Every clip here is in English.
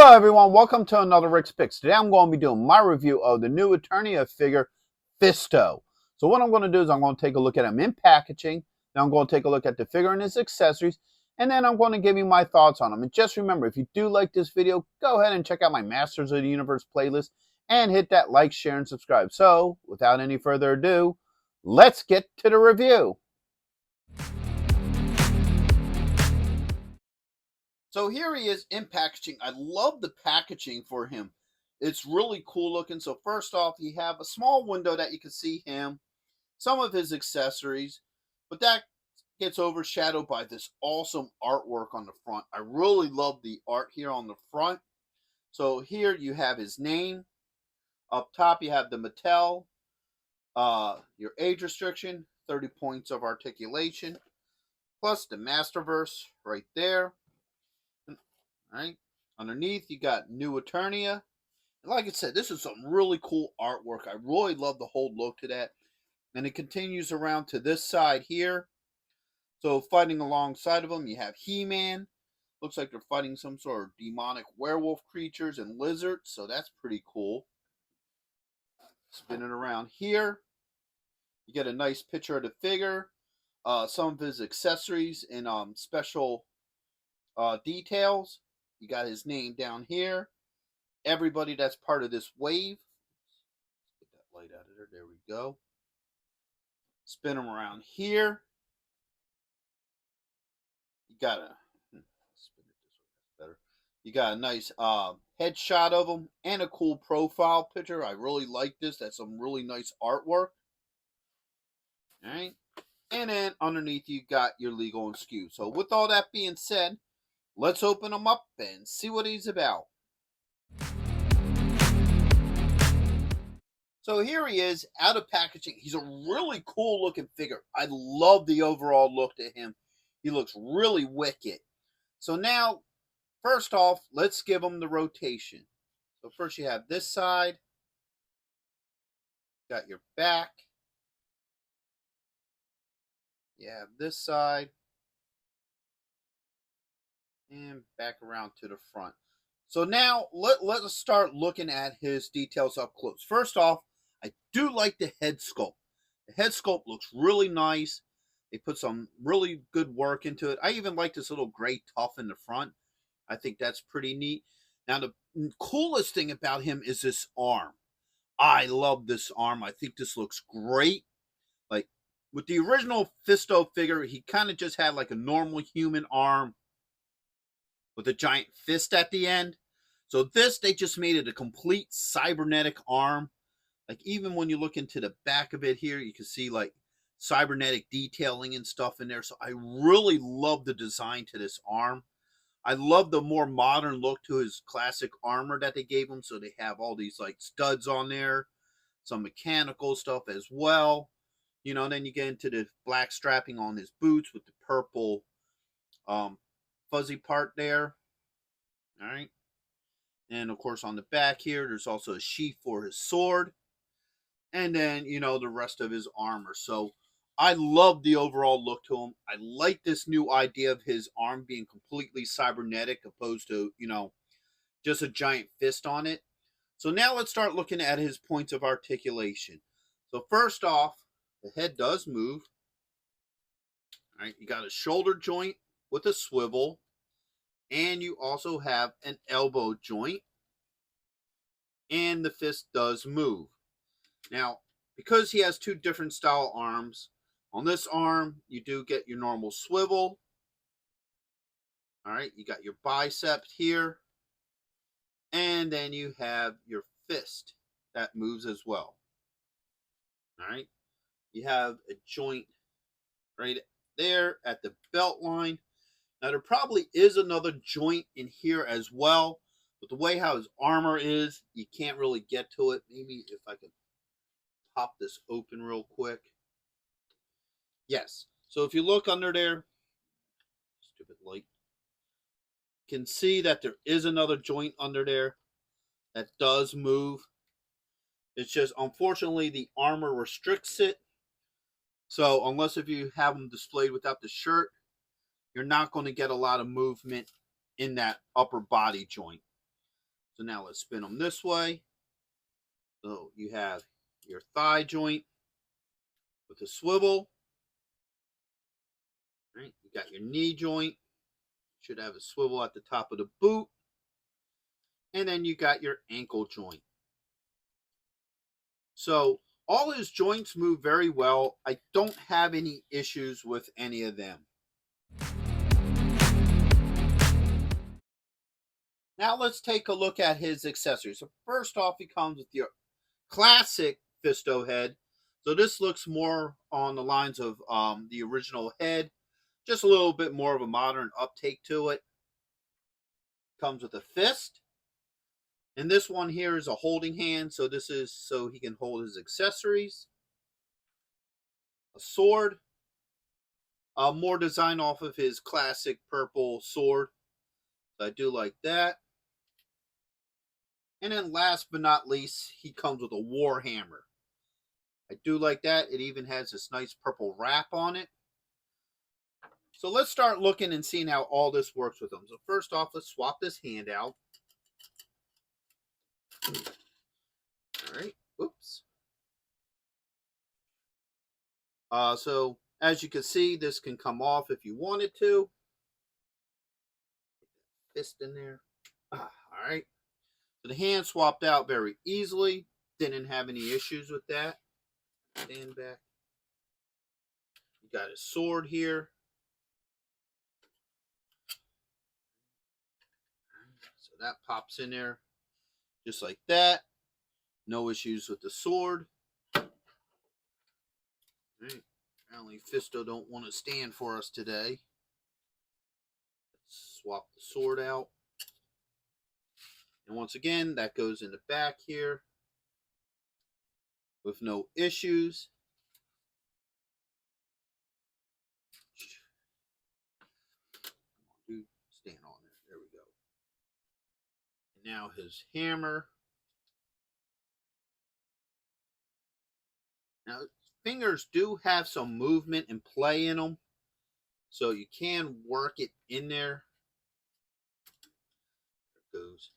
Hello everyone, welcome to another Rick's Picks. Today I'm going to be doing my review of the new Eternia figure, Fisto. So what I'm going to do is I'm going to take a look at him in packaging, then I'm going to take a look at the figure and his accessories, and then I'm going to give you my thoughts on him. And just remember, if you do like this video, go ahead and check out my Masters of the Universe playlist, and hit that like, share, and subscribe. So, without any further ado, let's get to the review. So here he is in packaging. I love the packaging for him. It's really cool looking. So first off, you have a small window that you can see him, some of his accessories, but that gets overshadowed by this awesome artwork on the front. I really love the art here on the front. So here you have his name. Up top you have the Mattel, your age restriction, 30 points of articulation, plus the Masterverse right there. All right, underneath you got New Eternia. And like I said, this is some really cool artwork. I really love the whole look to that. And it continues around to this side here. So fighting alongside of them, you have He-Man. Looks like they're fighting some sort of demonic werewolf creatures and lizards. So that's pretty cool. Spinning around here, you get a nice picture of the figure. Some of his accessories and special details. You got his name down here. Everybody that's part of this wave. Let's get that light out of there. There we go. Spin them around here. You got a spin it this way. That's better. You got a nice headshot of them and a cool profile picture. I really like this. That's some really nice artwork. All right. And then underneath you got your legal and SKU. So with all that being said, let's open him up and see what he's about. So here he is, out of packaging. He's a really cool looking figure. I love the overall look to him. He looks really wicked. So now, first off, let's give him the rotation. So first you have this side. Got your back. You have this side. And back around to the front. So now let us start looking at his details up close. First off, I do like the head sculpt. The head sculpt looks really nice. They put some really good work into it. I even like this little gray tuff in the front. I think that's pretty neat. Now the coolest thing about him is this arm. I love this arm. I think this looks great. Like with the original Fisto figure, he kind of just had like a normal human arm with a giant fist at the end. So this, they just made it a complete cybernetic arm. Like even when you look into the back of it here, you can see like cybernetic detailing and stuff in there. So I really love the design to this arm. I love the more modern look to his classic armor that they gave him. So they have all these like studs on there, some mechanical stuff as well. You know, and then you get into the black strapping on his boots with the purple fuzzy part there. All right. And of course on the back here, there's also a sheath for his sword. And then, you know, the rest of his armor. So I love the overall look to him. I like this new idea of his arm being completely cybernetic opposed to, you know, just a giant fist on it. So now let's start looking at his points of articulation. So first off, the head does move. All right, you got a shoulder joint with a swivel, and you also have an elbow joint, and the fist does move. Now, because he has two different style arms, on this arm, you do get your normal swivel. All right, you got your bicep here, and then you have your fist that moves as well. All right, you have a joint right there at the belt line. Now, there probably is another joint in here as well, but the way how his armor is, you can't really get to it. Maybe if I could pop this open real quick. Yes. So if you look under there, stupid light, you can see that there is another joint under there that does move. It's just, unfortunately, the armor restricts it. So unless if you have them displayed without the shirt, you're not going to get a lot of movement in that upper body joint. So now let's spin them this way. So you have your thigh joint with a swivel. Right? You got your knee joint. Should have a swivel at the top of the boot. And then you got your ankle joint. So all his joints move very well. I don't have any issues with any of them. Now let's take a look at his accessories. So first off, he comes with your classic Fisto head. So this looks more on the lines of the original head. Just a little bit more of a modern uptake to it. Comes with a fist. And this one here is a holding hand. So this is so he can hold his accessories. A sword. More design off of his classic purple sword. So I do like that. And then last but not least, he comes with a war hammer. I do like that. It even has this nice purple wrap on it. So let's start looking and seeing how all this works with them. So first off, let's swap this hand out. All right. Oops. So as you can see, this can come off if you wanted to. Fist in there. All right. So the hand swapped out very easily. Didn't have any issues with that. Stand back. You got his sword here. So that pops in there just like that. No issues with the sword. Right. Apparently Fisto don't want to stand for us today. Let's swap the sword out. And once again, that goes in the back here with no issues. Stand on there. There we go. And now his hammer. Now, fingers do have some movement and play in them, so you can work it in there. There it goes.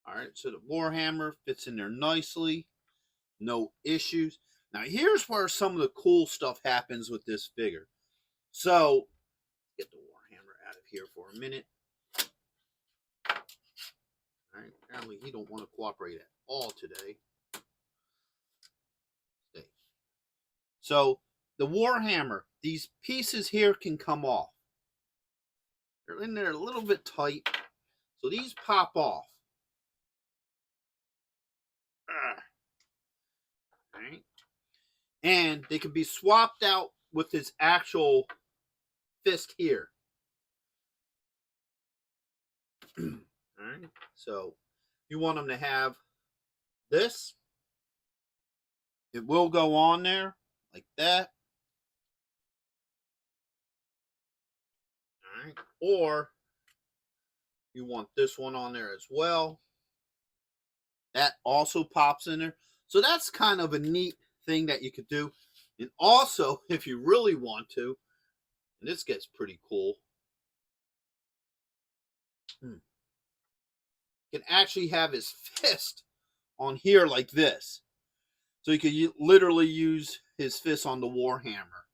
All right, so the Warhammer fits in there nicely. No issues. Now, here's where some of the cool stuff happens with this figure. So, get the Warhammer out of here for a minute. All right, apparently he don't want to cooperate at all today. Stay. So, the Warhammer, these pieces here can come off. They're in there a little bit tight, so these pop off. Right. And they can be swapped out with his actual fist here. Alright, so you want them to have this. It will go on there like that. Alright, or you want this one on there as well. That also pops in there. So that's kind of a neat thing that you could do. And also, if you really want to, and this gets pretty cool, you can actually have his fist on here like this. So you could literally use his fist on the Warhammer.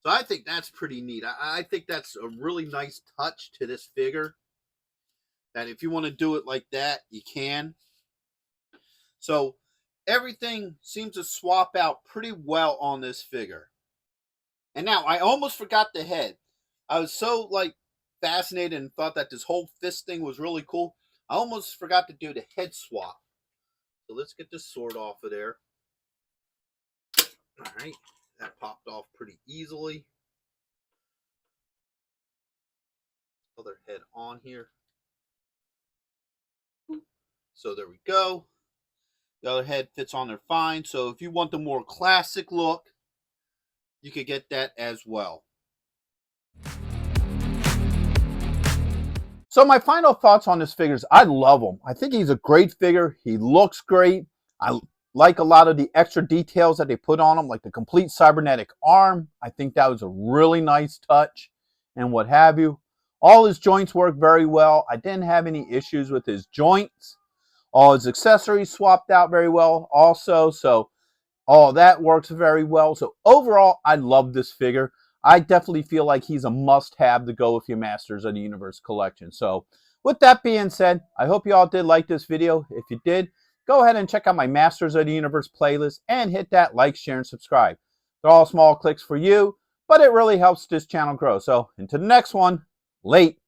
So I think that's pretty neat. I think that's a really nice touch to this figure. That if you want to do it like that, you can. So everything seems to swap out pretty well on this figure. And now, I almost forgot the head. I was so, fascinated and thought that this whole fist thing was really cool. I almost forgot to do the head swap. So let's get this sword off of there. Alright, that popped off pretty easily. Other head on here. So there we go. The other head fits on there fine. So if you want the more classic look, you could get that as well. So my final thoughts on this figure is I love him. I think he's a great figure. He looks great. I like a lot of the extra details that they put on him, like the complete cybernetic arm. I think that was a really nice touch and what have you. All his joints work very well. I didn't have any issues with his joints. All his accessories swapped out very well also. So all that works very well. So overall, I love this figure. I definitely feel like he's a must-have to go with your Masters of the Universe collection. So with that being said, I hope you all did like this video. If you did, go ahead and check out my Masters of the Universe playlist and hit that like, share, and subscribe. They're all small clicks for you, but it really helps this channel grow. So until the next one, late.